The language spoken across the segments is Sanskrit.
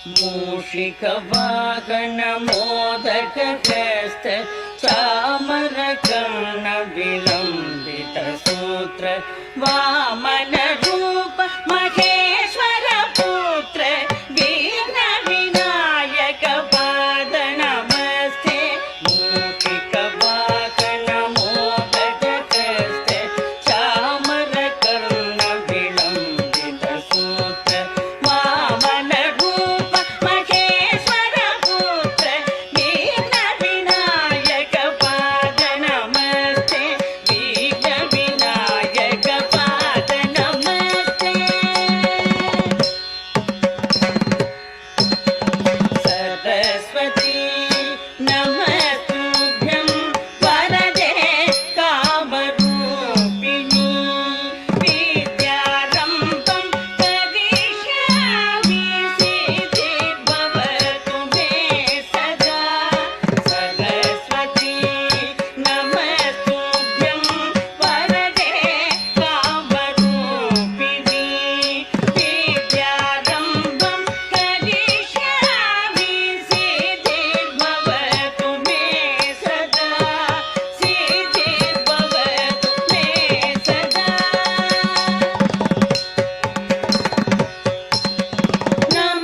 मूषिकवाहन मोदकहस्त चामरकर्ण विलम्बित सूत्र वामन रूप महेश्वर पुत्र वीर विनायक पाद नमस्ते मूषिकवाहन मोदकहस्त चामरकर्ण विलम्बित सूत्र वामन रूप महेश्वर पुत्र वीर विनायक पाद नमस्ते वीर विनायक पाद नमस्ते सरस्वती नमस्तुभ्यं वरदे कामरूपिणी विद्यारम्भं करिष्यामि सिद्धिर्भवतु मे सदा सरस्वती नमस्तुभ्यं वरदे कामरूपिणी विद्यारम्भं करिष्यामि सिद्धिर्भवतु मे सदा सिद्धिर्भवतु मे सदा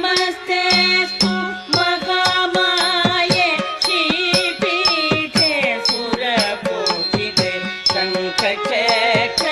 नमस्तेऽस्तु महामाये श्रीपीठे सुरपूजिते शङ्खचक्र